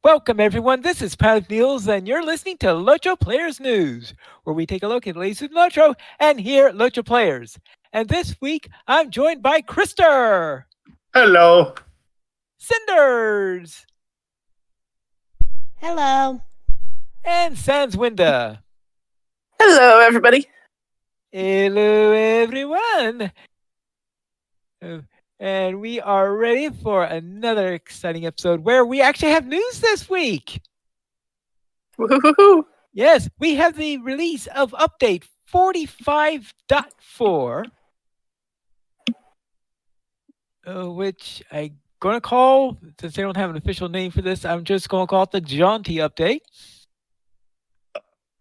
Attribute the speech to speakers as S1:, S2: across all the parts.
S1: Welcome, everyone. This is Pat Niels, and you're listening to LOTRO Players News, where we take a look at the latest in LOTRO and hear LOTRO players. And this week, I'm joined by Krister,
S2: Hello.
S1: Cinders,
S3: Hello.
S1: and Sanswinda.
S4: Hello, everybody.
S1: Hello, everyone. And we are ready for another exciting episode where we actually have news this week.
S4: Woo-hoo-hoo-hoo.
S1: Yes, we have the release of update 45.4, which I'm going to call, since they don't have an official name for this, I'm just going to call it the Jaunty update.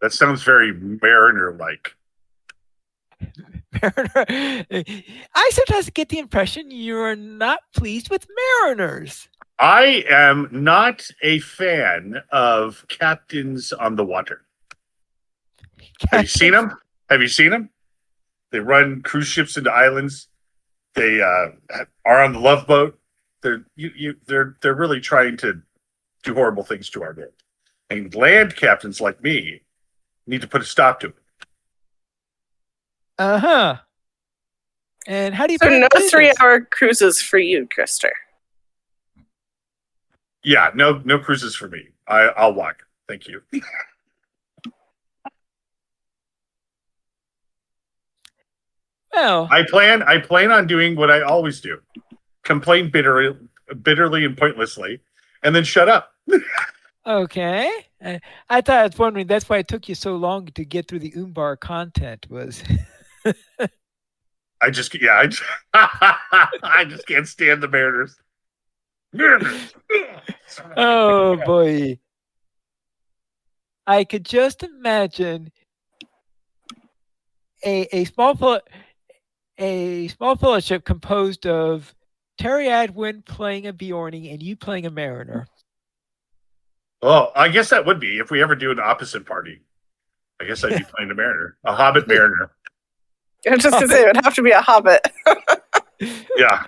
S2: That sounds very Mariner-like.
S1: Mariner. I sometimes get the impression you're not pleased with Mariners.
S2: I am not a fan of captains on the water. Have you seen them? Have you seen them? They run cruise ships into islands. They are on the Love Boat. They're really trying to do horrible things to our world. And land captains like me need to put a stop to it.
S1: Uh-huh. And how do you
S4: So
S1: plan
S4: no
S1: to do this?
S4: 3-hour cruises for you, Krister.
S2: Yeah, no cruises for me. I'll walk. Thank you.
S1: Well,
S2: I plan on doing what I always do: complain bitterly and pointlessly, and then shut up.
S1: okay. I thought I was wondering that's why it took you so long to get through the Umbar content was.
S2: I just can't stand the Mariners. Mariners.
S1: Oh boy. I could just imagine a small fellowship composed of Terry Adwin playing a Bjorning and you playing a Mariner.
S2: Well, I guess that would be if we ever do an opposite party. I guess I'd be playing a Mariner, a Hobbit Mariner.
S4: I was just going to say, it would have to be a hobbit.
S2: Yeah.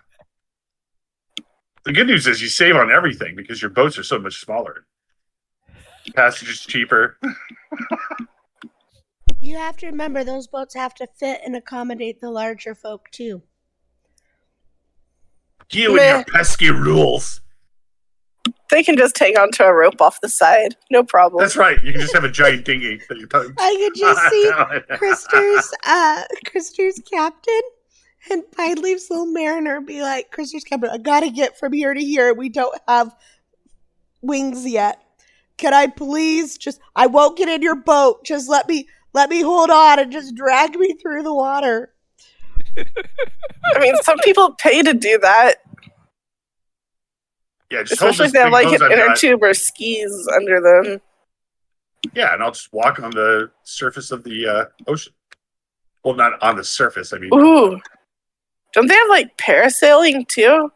S2: The good news is you save on everything because your boats are so much smaller. Passage is cheaper.
S3: You have to remember those boats have to fit and accommodate the larger folk too.
S2: You and your pesky rules.
S4: They can just hang onto a rope off the side. No problem.
S2: That's right. You can just have a giant dinghy that you put.
S3: I could just see Krister's captain and Pine Leaf's little mariner be like, Krister's captain, I gotta get from here to here. We don't have wings yet. Can I please I won't get in your boat. Just let me hold on and just drag me through the water.
S4: I mean, some people pay to do that.
S2: Yeah, just
S4: Especially if they have like an inner tube or skis under them.
S2: Yeah, and I'll just walk on the surface of the ocean. Well, not on the surface. I mean,
S4: Ooh. Don't they have like parasailing too?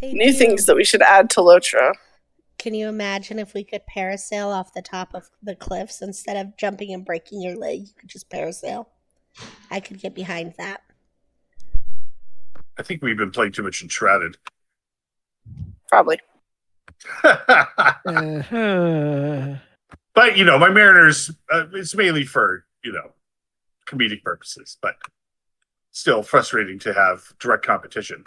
S3: They
S4: New
S3: do.
S4: things that we should add to LOTRO.
S3: Can you imagine if we could parasail off the top of the cliffs instead of jumping and breaking your leg? You could just parasail. I could get behind that.
S2: I think we've been playing too much Enshrouded.
S4: Probably.
S1: Uh-huh.
S2: But, my Mariners, it's mainly for, comedic purposes, but still frustrating to have direct competition.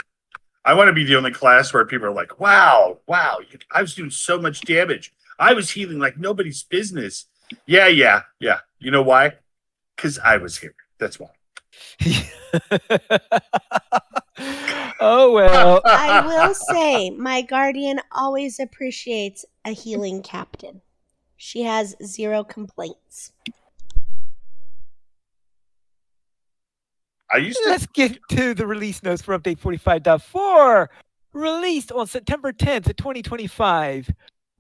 S2: I want to be the only class where people are like, wow, I was doing so much damage. I was healing like nobody's business. Yeah. You know why? Because I was here. That's why.
S1: Oh, well.
S3: I will say, my guardian always appreciates a healing captain. She has 0 complaints.
S1: Let's get to the release notes for Update 45.4. Released on September 10th, 2025.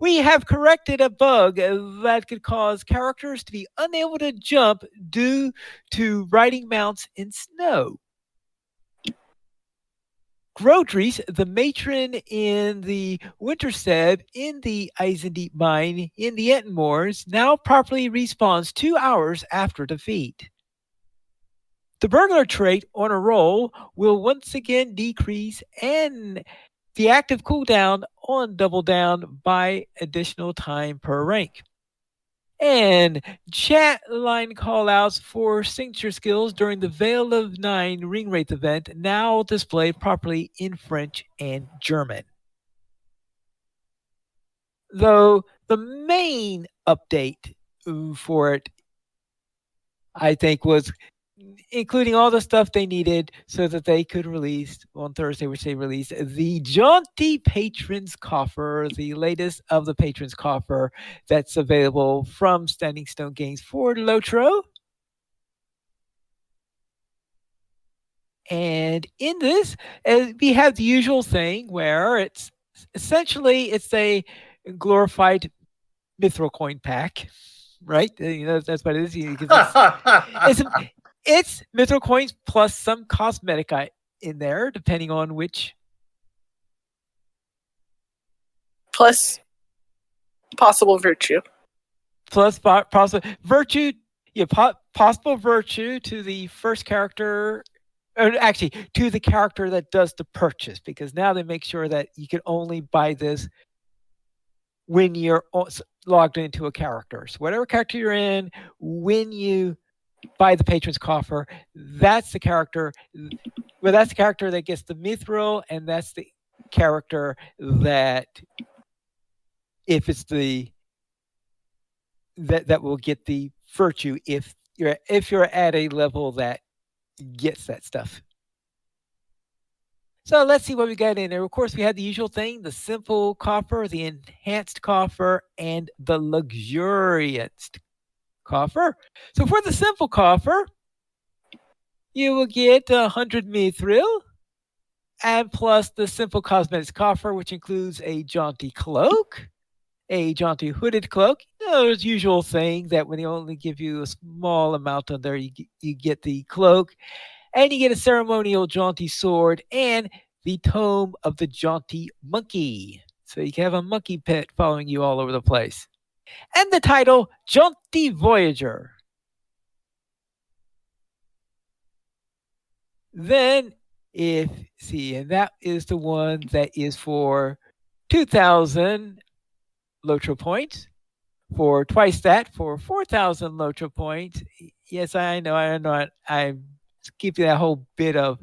S1: We have corrected a bug that could cause characters to be unable to jump due to riding mounts in snow. Grodries, the matron in the Winterstead in the Eisendeep mine in the Entenmoors, now properly respawns 2 hours after defeat. The burglar trait on a roll will once again decrease and the active cooldown on Double Down by additional time per rank. And chat line callouts for signature skills during the Veil of Nine Ring Wraith event now displayed properly in French and German. Though the main update for it, I think, was including all the stuff they needed so that they could release on Thursday, which they released the Jaunty Patrons Coffer, the latest of the Patrons Coffer that's available from Standing Stone Games for LOTRO. And in this, we have the usual thing where it's essentially a glorified mithril coin pack, right? That's what it is. It's mithril coins plus some cosmetic in there, depending on which.
S4: Plus possible virtue.
S1: Plus possible virtue. Yeah, possible virtue to the first character. Or actually, to the character that does the purchase, because now they make sure that you can only buy this when you're logged into a character. So whatever character you're in, when you buy the Patron's Coffer, that's the character. Well, that's the character that gets the mithril, and that's the character that, if it's that will get the virtue if you're at a level that gets that stuff. So let's see what we got in there. Of course, we had the usual thing: the simple coffer, the enhanced coffer, and the luxurious coffer. So for the simple coffer, you will get 100 mithril, and plus the simple cosmetics coffer, which includes a jaunty cloak, a jaunty hooded cloak. The usual thing that when they only give you a small amount on there, you get the cloak, and you get a ceremonial jaunty sword and the tome of the jaunty monkey. So you can have a monkey pet following you all over the place. And the title, Jaunty Voyager. Then, and that is the one that is for 2,000 LOTRO points. For twice that, for 4,000 LOTRO points. Yes, I know. I'm keeping that whole bit of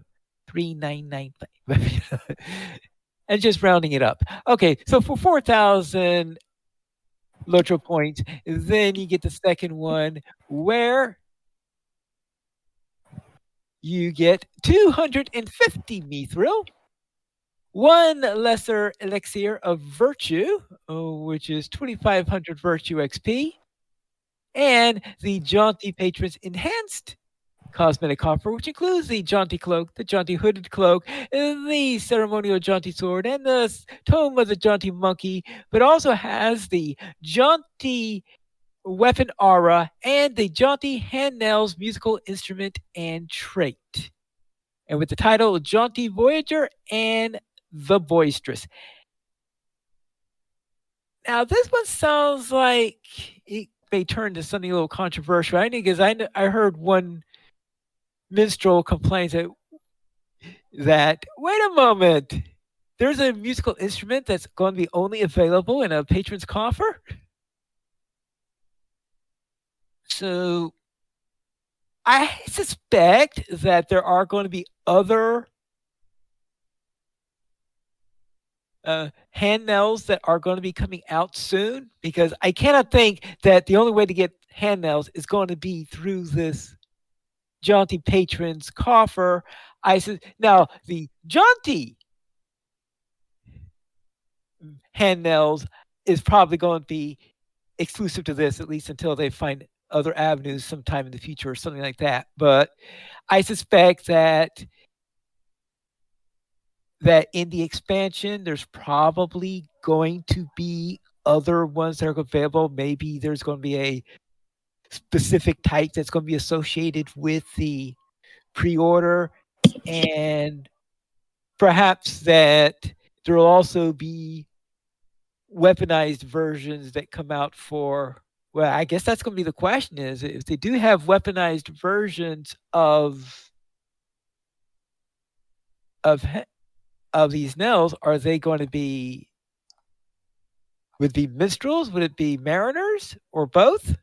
S1: 399 and just rounding it up. Okay, so for 4,000 LOTRO points, then you get the second one where you get 250 mithril, one lesser elixir of virtue, which is 2,500 virtue XP, and the Jaunty Patrons Enhanced Cosmetic Coffer, which includes the jaunty cloak, the jaunty hooded cloak, the ceremonial jaunty sword, and the tome of the jaunty monkey, but also has the jaunty weapon aura and the jaunty hand nails musical instrument and trait. And with the title Jaunty Voyager and the Boisterous. Now, this one sounds like it may turn to something a little controversial. I think because I heard one minstrel complains that wait a moment, there's a musical instrument that's going to be only available in a patron's coffer. So I suspect that there are going to be other hand nails that are going to be coming out soon, because I cannot think that the only way to get hand nails is going to be through this Jaunty Patrons Coffer. Now the Jaunty hand nails is probably going to be exclusive to this, at least until they find other avenues sometime in the future or something like that. But I suspect that in the expansion, there's probably going to be other ones that are available. Maybe there's going to be a specific type that's going to be associated with the pre-order, and perhaps that there will also be weaponized versions that come out for, well, I guess that's going to be the question, is if they do have weaponized versions of of these Nels, are they going to be? Would it be minstrels? Would it be mariners, or both?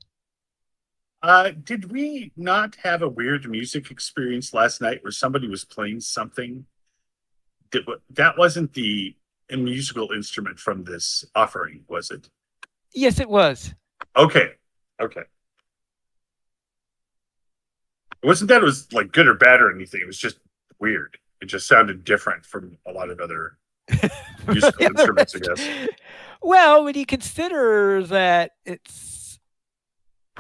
S2: Did we not have a weird music experience last night where somebody was playing something that wasn't the musical instrument from this offering, was it?
S1: Yes, it was.
S2: Okay. Okay. It wasn't that it was like good or bad or anything. It was just weird. It just sounded different from a lot of other musical
S1: The other
S2: instruments, I
S1: rest-
S2: guess.
S1: Well, when you consider that it's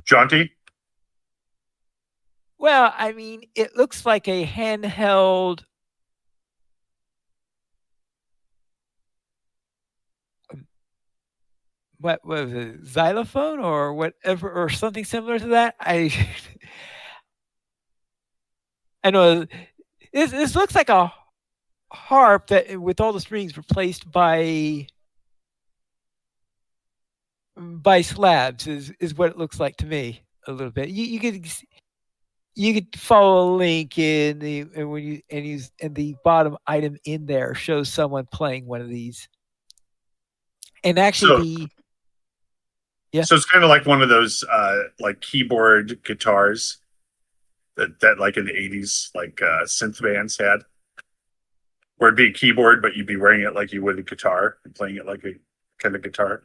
S2: Jaunty?
S1: well, I mean, it looks like a handheld. What was it? Xylophone or whatever, or something similar to that. I know this looks like a harp that with all the strings replaced by slabs is what it looks like to me a little bit. You could follow a link in the and when you and use and the bottom item in there shows someone playing one of these. And actually
S2: So so it's kind of like one of those like keyboard guitars that like in the 80s like synth bands had. Where it'd be a keyboard, but you'd be wearing it like you would a guitar and playing it like a kind of guitar.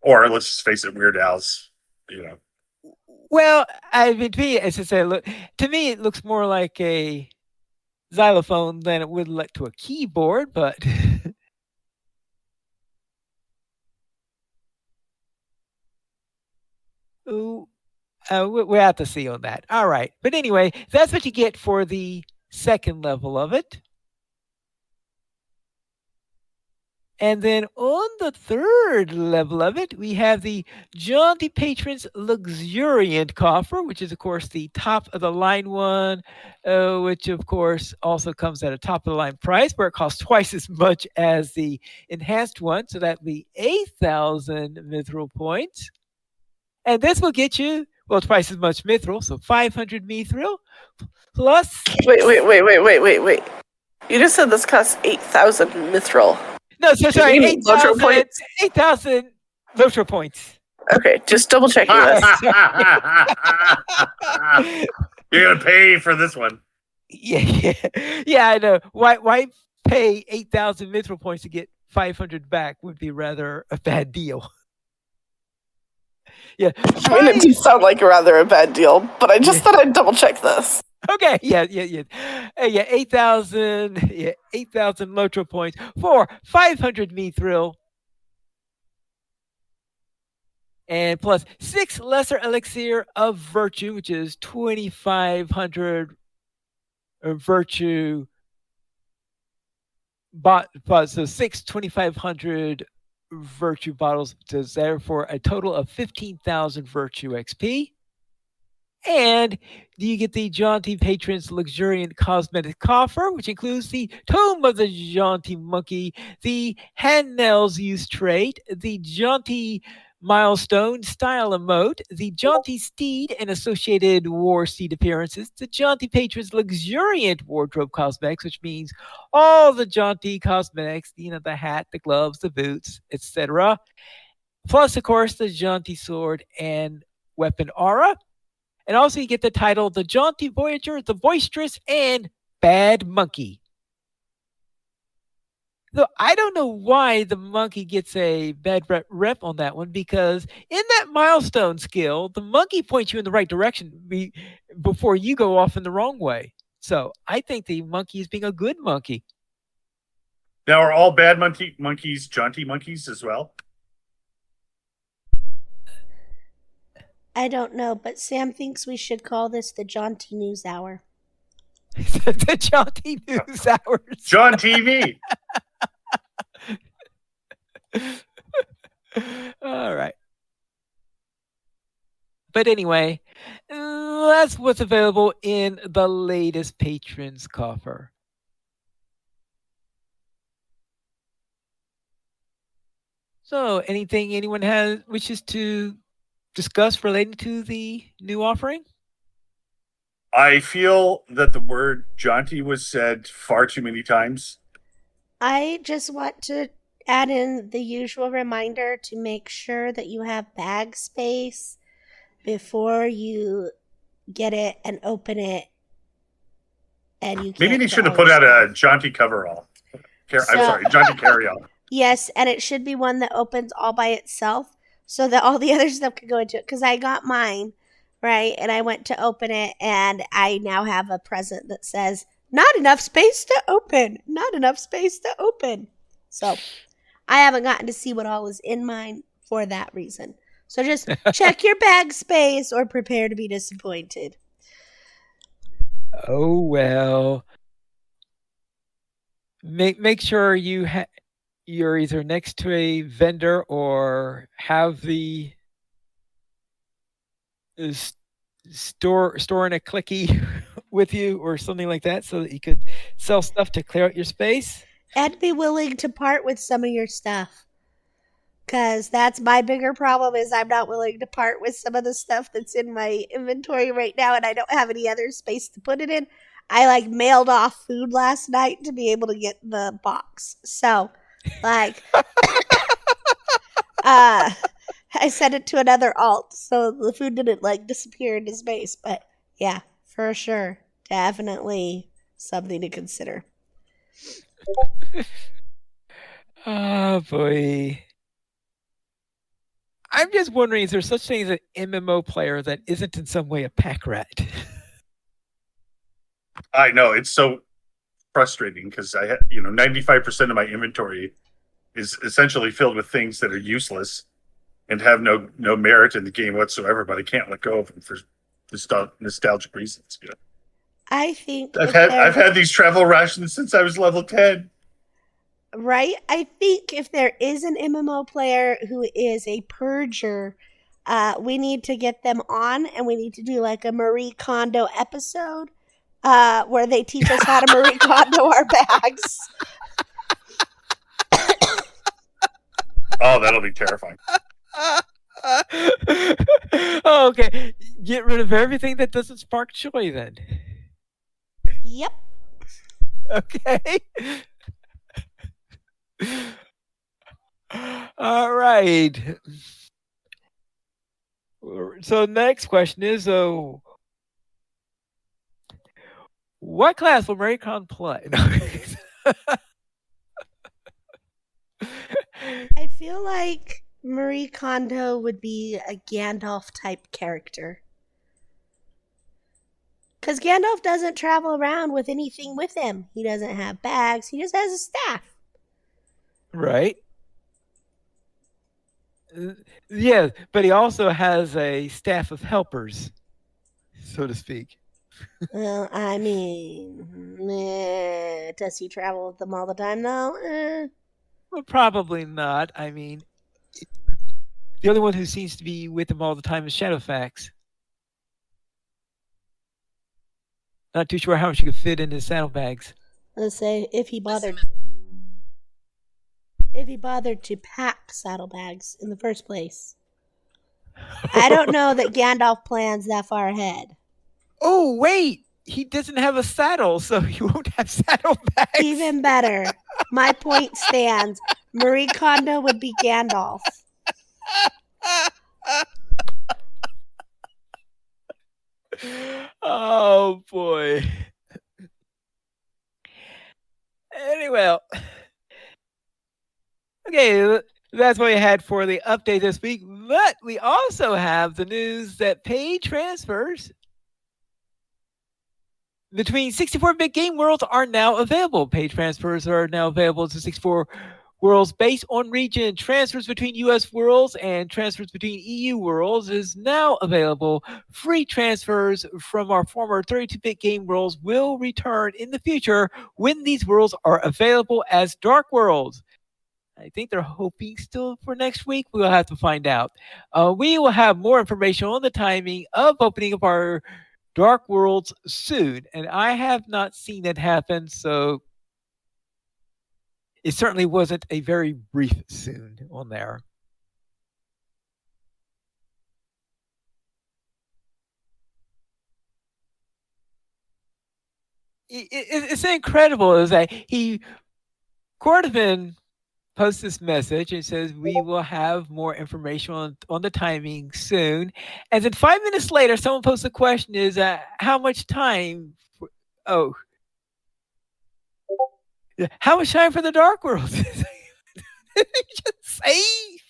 S2: Or let's just face it, Weird Al's, you know.
S1: well, I mean to me, as I say, look to me it looks more like a xylophone than it would look to a keyboard, but ooh, we have to see on that. All right. But anyway, that's what you get for the second level of it. And then on the third level of it, we have the Jaunty Patrons Luxuriant Coffer, which is, of course, the top of the line one, which, of course, also comes at a top of the line price where it costs twice as much as the enhanced one. So that would be 8,000 mithril points. And this will get you, well, twice as much mithril, so 500 mithril plus.
S4: Wait. You just said this costs 8,000 mithril.
S1: No, so sorry,
S4: You mean LOTRO points?
S1: 8,000 LOTRO points.
S4: Okay, just double checking this.
S2: You're gonna pay for this one.
S1: Yeah, I know. Why pay 8,000 mithril points to get 500 back would be rather a bad deal. Yeah.
S4: I mean, it does sound like rather a bad deal, but I just thought I'd double check this.
S1: Okay, yeah. 8,000 LOTRO points for 500 mithril. And plus 6 lesser elixir of virtue, which is 2,500 virtue. So 6 2,500 virtue bottles, does therefore a total of 15,000 virtue XP. And you get the Jaunty Patrons Luxuriant Cosmetic Coffer, which includes the Tome of the Jaunty Monkey, the Hand Nails Use Trait, the Jaunty Milestone Style Emote, the Jaunty Steed and associated War Steed appearances, the Jaunty Patrons Luxuriant Wardrobe Cosmetics, which means all the Jaunty cosmetics, the hat, the gloves, the boots, etc. Plus, of course, the Jaunty Sword and Weapon Aura. And also you get the title, The Jaunty Voyager, The Boisterous, and Bad Monkey. Though I don't know why the monkey gets a bad rep on that one, because in that milestone skill, the monkey points you in the right direction before you go off in the wrong way. So I think the monkey is being a good monkey.
S2: Now, are all bad monkeys jaunty monkeys as well?
S3: I don't know, but Sam thinks we should call this the Jaunty News Hour.
S1: The Jaunty News Hours.
S2: John TV.
S1: All right. But anyway, that's what's available in the latest Patrons Coffer. So, anything anyone wishes to discuss relating to the new offering?
S2: I feel that the word jaunty was said far too many times.
S3: I just want to add in the usual reminder to make sure that you have bag space before you get it and open it, and you
S2: Maybe
S3: can't
S2: they
S3: get
S2: should have
S3: all
S2: put
S3: your
S2: out a
S3: stuff.
S2: jaunty coverall. I'm
S3: So
S2: sorry, jaunty carryall.
S3: yes, and it should be one that opens all by itself so that all the other stuff can go into it. Because I got mine, right? And I went to open it, and I now have a present that says, not enough space to open. Not enough space to open. So I haven't gotten to see what all is in mine for that reason. So just check your bag space or prepare to be disappointed.
S1: Oh well. Make sure you're either next to a vendor or have the s- store in a clicky with you or something like that, so that you could sell stuff to clear out your space.
S3: And be willing to part with some of your stuff. Because that's my bigger problem is I'm not willing to part with some of the stuff that's in my inventory right now, and I don't have any other space to put it in. I like mailed off food last night to be able to get the box. So, like, I sent it to another alt, so the food didn't like disappear into space. But yeah, for sure, definitely something to consider.
S1: Oh boy. I'm just wondering, is there such thing as an MMO player that isn't in some way a pack rat?
S2: I know it's so frustrating because 95% of my inventory is essentially filled with things that are useless and have no merit in the game whatsoever. But I can't let go of them for nostalgic reasons.
S3: I think
S2: I've
S3: if
S2: I've
S3: there
S2: had these travel rations since I was level 10.
S3: right? I think if there is an MMO player who is a purger, we need to get them on and we need to do like a Marie Kondo episode where they teach us how to Marie Kondo our bags.
S2: Oh, that'll be terrifying.
S1: Oh, okay. Get rid of everything that doesn't spark joy then.
S3: Yep.
S1: Okay. All right. So next question is what class will Maricon play?
S3: I feel like Marie Kondo would be a Gandalf type character. Because Gandalf doesn't travel around with anything with him. He doesn't have bags, he just has a staff.
S1: Right. Yeah, but he also has a staff of helpers, so to speak.
S3: Well, I mean, does he travel with them all the time though?
S1: Well, probably not. I mean, the only one who seems to be with him all the time is Shadowfax. Not too sure how much he could fit in his saddlebags.
S3: Let's say if he bothered to pack saddlebags in the first place. I don't know that Gandalf plans that far ahead.
S1: Oh, wait! He doesn't have a saddle, so he won't have saddlebags.
S3: Even better. My point stands. Marie Kondo would be Gandalf.
S1: Oh, boy. Anyway, okay, that's what we had for the update this week. But we also have the news that paid transfers between 64-bit game worlds are now available. Paid transfers are now available to 64 worlds based on region. Transfers between US worlds and transfers between EU worlds is now available. Free transfers from our former 32-bit game worlds will return in the future when these worlds are available as dark worlds. I think they're hoping still for next week. We'll have to find out. We will have more information on the timing of opening of our Dark Worlds soon, and I have not seen it happen, so it certainly wasn't a very brief soon on there. it's incredible is that Cordovin posts this message and says we will have more information on the timing soon. And then 5 minutes later, someone posts a question: is how much time? Oh, how much time for the Dark World? You just say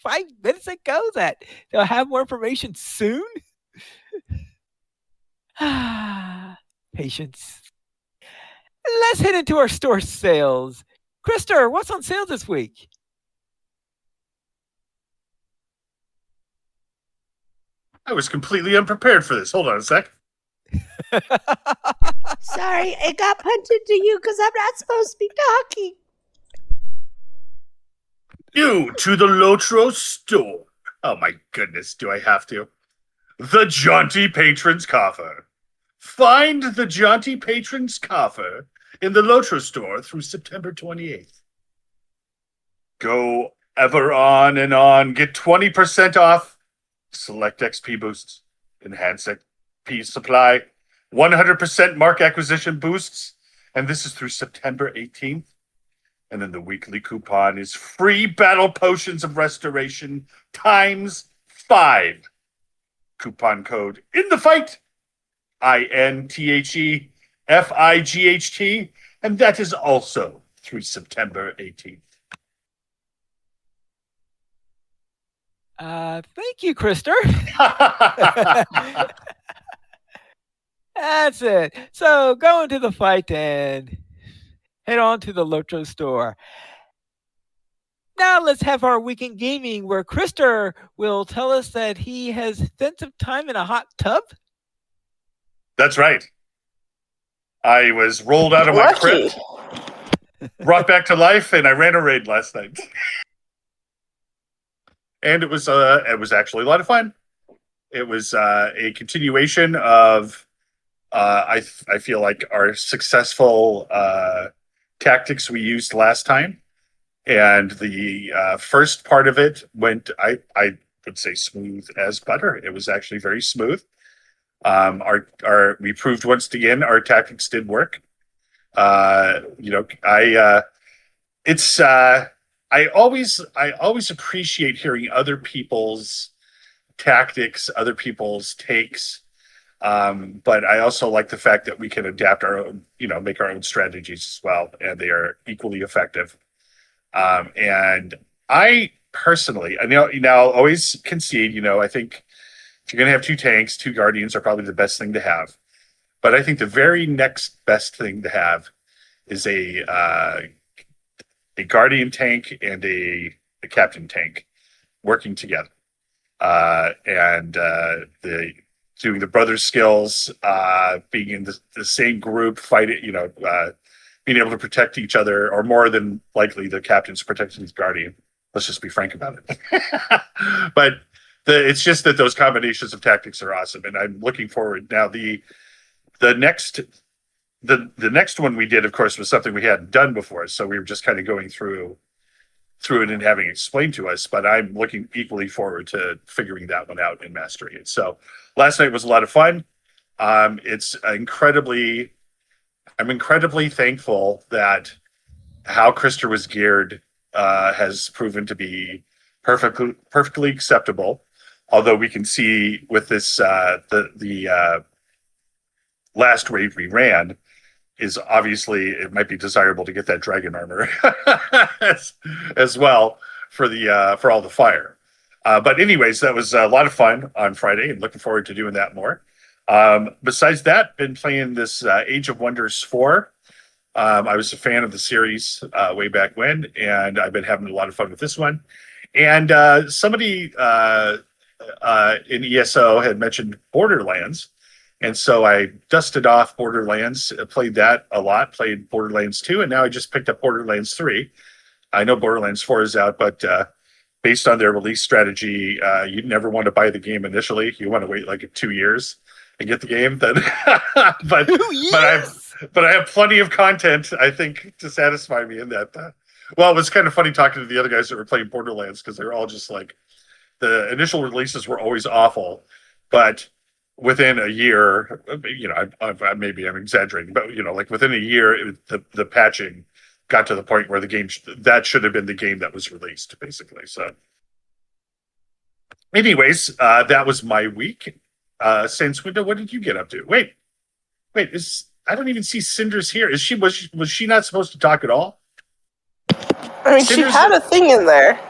S1: 5 minutes ago that they'll have more information soon. Patience. Let's head into our store sales. Krister, what's on sale this week?
S2: I was completely unprepared for this. Hold on a sec.
S3: Sorry, it got punted to you because I'm not supposed to be talking.
S2: New to the LOTRO store. Oh my goodness, do I have to? The Jaunty Patron's Coffer. Find the Jaunty Patron's Coffer in the LOTRO store through September 28th. Go ever on and on. Get 20% off select XP boosts, enhance XP supply, 100% mark acquisition boosts, and this is through September 18th. And then the weekly coupon is free battle potions of restoration times 5. Coupon code in the fight, INTHEFIGHT, and that is also through September 18th.
S1: Thank you, Krister. That's it. So go into the fight and head on to the LOTRO store. Now let's have our weekend gaming where Krister will tell us that he has spent some time in a hot tub.
S2: That's right. I was rolled out of my crypt, brought back to life, and I ran a raid last night. And it was actually a lot of fun. It was a continuation of I feel like our successful tactics we used last time, and the first part of it went I would say smooth as butter. It was actually very smooth. We proved once again our tactics did work. I always appreciate hearing other people's tactics, other people's takes. But I also like the fact that we can adapt our own, make our own strategies as well, and they are equally effective. And I personally, I'll always concede, I think if you're going to have 2 tanks, 2 guardians are probably the best thing to have. But I think the very next best thing to have is a guardian tank and a captain tank working together, and doing the brothers skills, being in the same group, fighting, being able to protect each other, or more than likely the captain's protecting his guardian. Let's just be frank about it. But it's just that those combinations of tactics are awesome, and I'm looking forward. Now the next one we did, of course, was something we hadn't done before, so we were just kind of going through it and having it explained to us. But I'm looking equally forward to figuring that one out and mastering it. So last night was a lot of fun. I'm incredibly thankful that how Krister was geared has proven to be perfectly acceptable. Although we can see with this the last raid we ran is obviously it might be desirable to get that dragon armor as well for all the fire. But anyways, that was a lot of fun on Friday, and looking forward to doing that more. Besides that, been playing this Age of Wonders 4. I was a fan of the series way back when, and I've been having a lot of fun with this one. And somebody in ESO had mentioned Borderlands. And so I dusted off Borderlands, played that a lot, played Borderlands 2, and now I just picked up Borderlands 3. I know Borderlands 4 is out, but based on their release strategy, you'd never want to buy the game initially. You want to wait like 2 years and get the game. Then, but I have plenty of content, I think, to satisfy me in that. Well, it was kind of funny talking to the other guys that were playing Borderlands because they were all just like, the initial releases were always awful, but within a year, maybe I'm exaggerating, but like within a year, the patching got to the point where the game that should have been the game that was released, basically. So, anyways, that was my week. Since Window, what did you get up to? Wait, I don't even see Cinder's here. Was she not supposed to talk at all?
S4: I mean, she had a thing in there.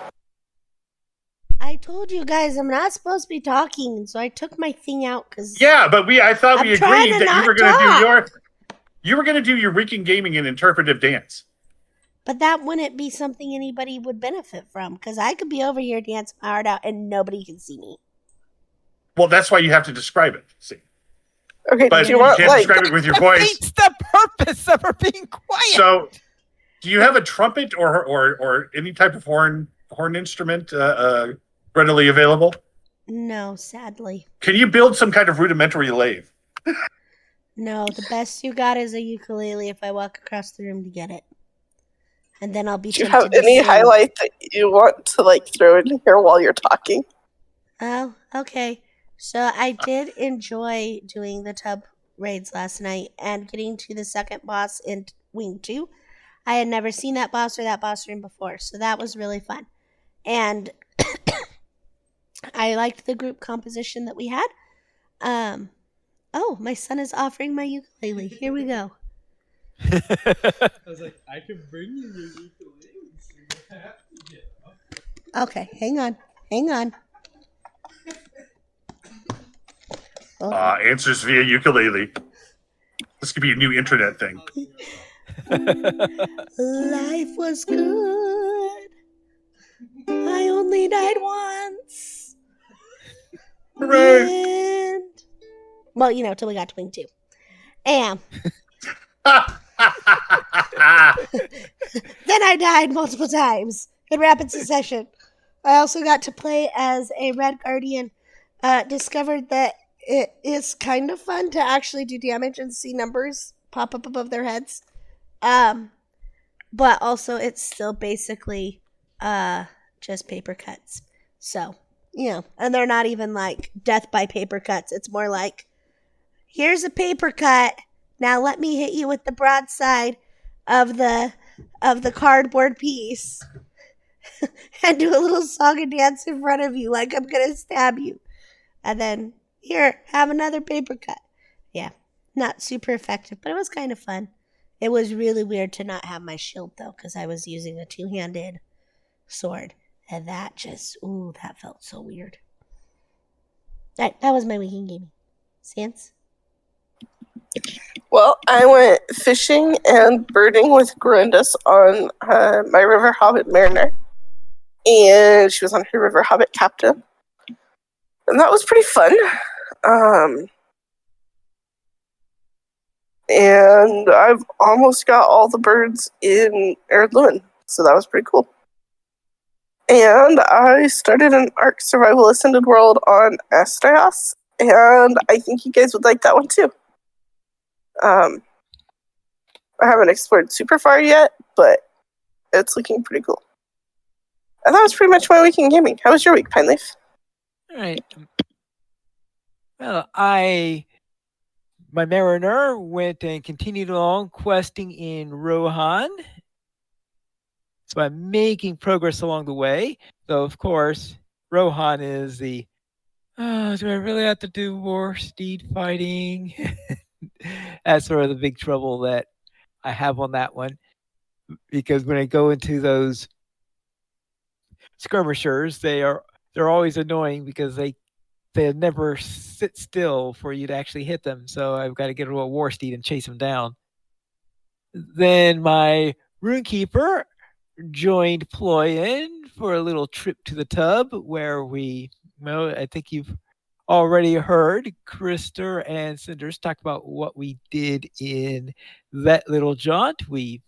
S3: I told you guys I'm not supposed to be talking, so I took my thing out because
S2: but I thought we agreed that you were going to do your Rican gaming and interpretive dance.
S3: But that wouldn't be something anybody would benefit from because I could be over here dancing my heart out and nobody can see me.
S2: Well, that's why you have to describe it. See.
S4: Okay,
S2: but you can't describe it with your voice.
S1: It's the purpose of her being quiet.
S2: So, do you have a trumpet or any type of horn instrument readily available?
S3: No, sadly.
S2: Can you build some kind of rudimentary lathe?
S3: No, the best you got is a ukulele if I walk across the room to get it. And then I'll be
S4: tempted to sing. Do you have any highlight that you want to throw in here while you're talking?
S3: Oh, okay. So I did enjoy doing the tub raids last night and getting to the second boss in Wing 2. I had never seen that boss or that boss room before, so that was really fun. And I liked the group composition that we had. Oh, my son is offering my ukulele. Here we go.
S5: I was like, I can bring you your ukulele, so you have to get up.
S3: Okay, hang on.
S2: Answers via ukulele. This could be a new internet thing.
S3: Life was good. I only died once.
S2: Hooray!
S3: And... well, till we got to Wing 2. And then I died multiple times in rapid succession. I also got to play as a Red Guardian. Discovered that it is kind of fun to actually do damage and see numbers pop up above their heads. But also it's still basically just paper cuts. So, and they're not even like death by paper cuts. It's more like, here's a paper cut. Now let me hit you with the broadside of the cardboard piece and do a little song and dance in front of you like I'm going to stab you. And then, here, have another paper cut. Yeah, not super effective, but it was kind of fun. It was really weird to not have my shield, though, because I was using a two-handed sword. And that that felt so weird. That was my week in gaming. Sans?
S4: Well, I went fishing and birding with Grundus on my River Hobbit Mariner. And she was on her River Hobbit Captain. And that was pretty fun. And I've almost got all the birds in Ered Luin, so that was pretty cool. And I started an Ark Survival Ascended World on Astrios, and I think you guys would like that one too. I haven't explored super far yet, but it's looking pretty cool. And that was pretty much my week in gaming. How was your week, Pineleaf?
S1: All right. Well, my Mariner went and continued along questing in Rohan. So I'm making progress along the way. Though, of course, Rohan is do I really have to do war steed fighting? That's sort of the big trouble that I have on that one. Because when I go into those skirmishers, they're always annoying because they never sit still for you to actually hit them. So I've got to get a little war steed and chase them down. Then my Runekeeper joined Ployin for a little trip to the tub where I think you've already heard Krister and Cinders talk about what we did in that little jaunt. We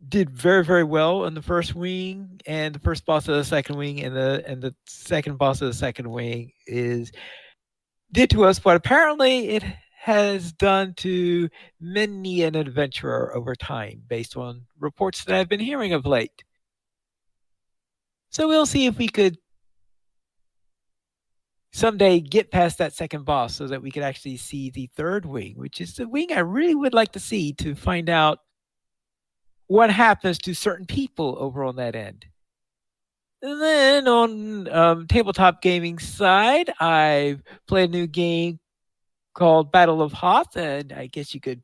S1: did very, very well in the first wing and the first boss of the second wing, and the second boss of the second wing did to us what apparently it has done to many an adventurer over time, based on reports that I've been hearing of late. So we'll see if we could someday get past that second boss so that we could actually see the third wing, which is the wing I really would like to see to find out what happens to certain people over on that end. And then on tabletop gaming side, I've played a new game called Battle of Hoth, and I guess you could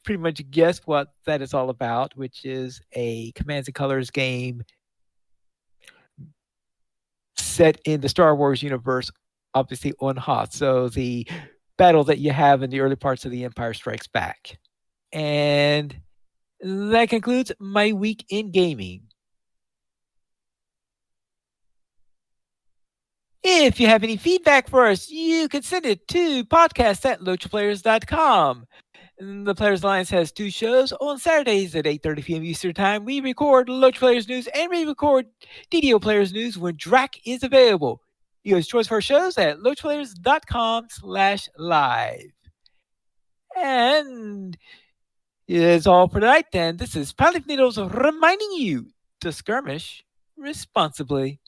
S1: pretty much guess what that is all about, which is a Commands and Colors game set in the Star Wars universe, obviously on Hoth. So the battle that you have in the early parts of The Empire Strikes Back. And that concludes my week in gaming. If you have any feedback for us, you can send it to podcast@lotraplayers.com. The Players Alliance has 2 shows. On Saturdays at 8:30 p.m. Eastern Time, we record LOTRO Players News and we record DDO Players News when Drac is available. You guys choice for our shows at lotraplayers.com/live. And it's all for tonight then. This is Pilot Needles reminding you to skirmish responsibly.